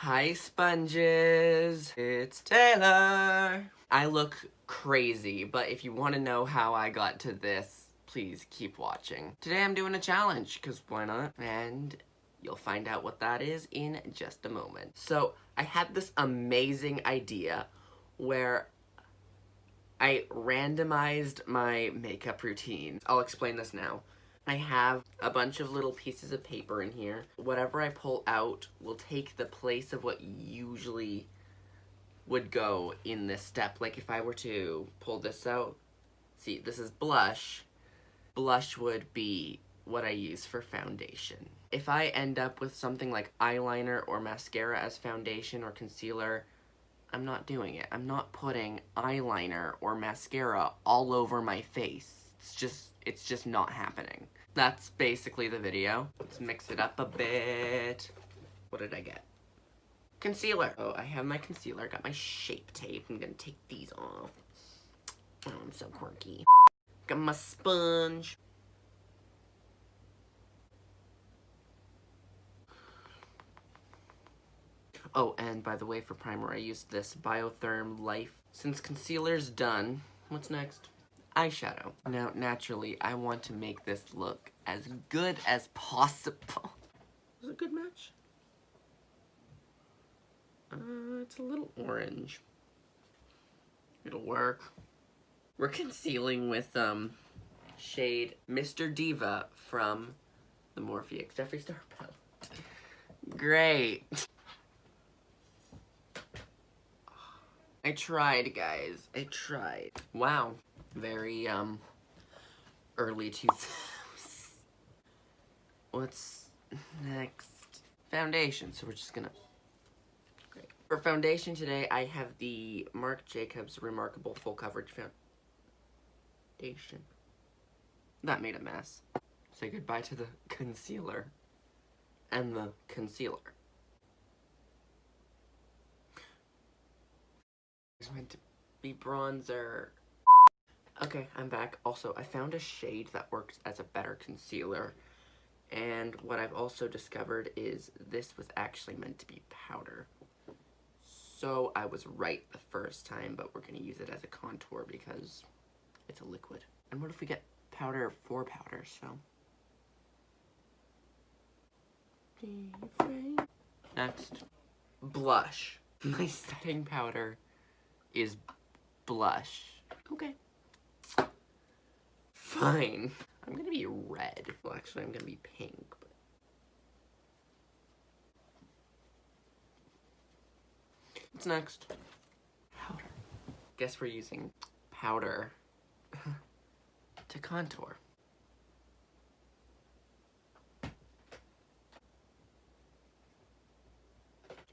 Hi, sponges. It's Taylor. I look crazy, but if you want to know how I got to this, please keep watching. Today I'm doing a challenge, because why not? And you'll find out what that is in just a moment. So, I had this amazing idea where I randomized my makeup routine. I'll explain this now. I have a bunch of little pieces of paper in here. Whatever I pull out will take the place of what usually would go in this step. Like if I were to pull this out, see, this is blush. Blush would be what I use for foundation. If I end up with something like eyeliner or mascara as foundation or concealer, I'm not doing it. I'm not putting eyeliner or mascara all over my face. It's just not happening. That's basically the video. Let's mix it up a bit. What did I get? Concealer. Oh, I have my concealer. Got my Shape Tape. I'm gonna take these off. Oh, I'm so quirky. Got my sponge. Oh, and by the way, for primer, I used this Biotherm Life. Since concealer's done, what's next? Eyeshadow. Now, naturally, I want to make this look as good as possible. Is it a good match? It's a little orange. It'll work. We're concealing with, shade Mr. Diva from the Morphe X Jeffree Star palette. Great. I tried, guys. I tried. Wow. Very, early 2000s. What's next? Foundation. So we're just gonna... Great. For foundation today, I have the Marc Jacobs Remarkable Full Coverage Foundation. That made a mess. Say goodbye to the concealer. And the concealer. It's meant to be bronzer. Okay, I'm back. Also, I found a shade that works as a better concealer. And what I've also discovered is this was actually meant to be powder. So I was right the first time, but we're gonna use it as a contour because it's a liquid. And what if we get powder for powder, so. Next, blush. My setting powder is blush. Okay. Fine. I'm gonna be red. Well, actually, I'm gonna be pink. But... What's next? Powder. Guess we're using powder to contour.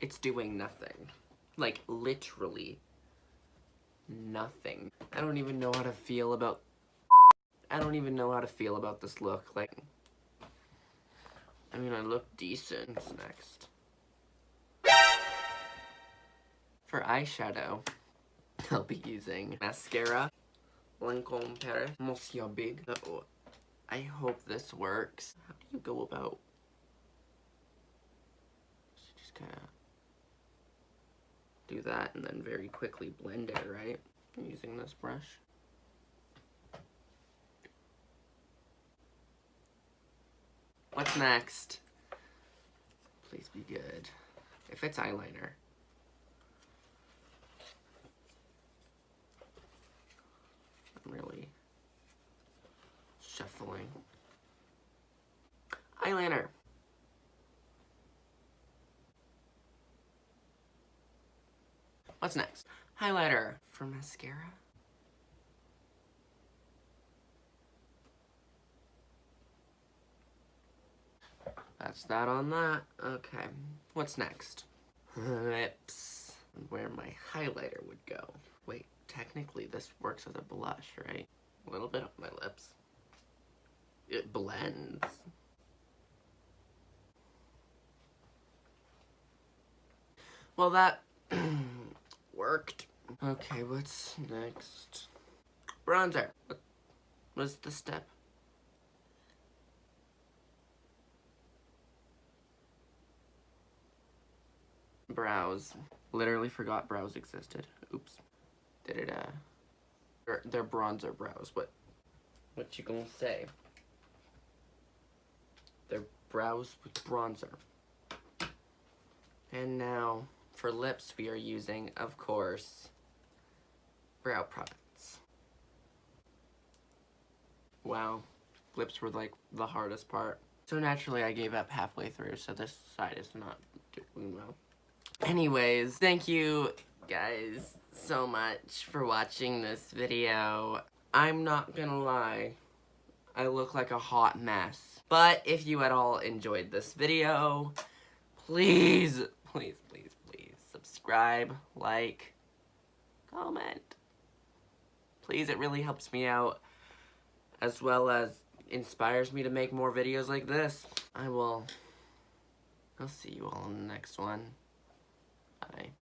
It's doing nothing. Like, literally nothing. I don't even know how to feel about this look. Like, I mean, I look decent. What's next? For eyeshadow, I'll be using mascara. Lancome Paris. Monsieur Big. Uh-oh. I hope this works. How do you go about... Just kind of do that and then very quickly blend it, right? I'm using this brush. What's next? Please be good. If it's eyeliner. I'm really shuffling. Eyeliner. What's next? Highlighter. For mascara. That's that on that. Okay. What's next? Lips. Where my highlighter would go. Wait, technically this works as a blush, right? A little bit on my lips. It blends. Well, that worked. Okay, what's next? Bronzer. What's the step? brows. Literally forgot brows existed. Oops. They're bronzer brows. What you gonna say? They're brows with bronzer. And now, for lips, we are using, of course, brow products. Wow. Lips were like the hardest part. So naturally I gave up halfway through, so this side is not doing well. Anyways, thank you guys so much for watching this video. I'm not gonna lie, I look like a hot mess. But if you at all enjoyed this video, please, please, please, please subscribe, like, comment. Please, it really helps me out, as well as inspires me to make more videos like this. I'll see you all in the next one.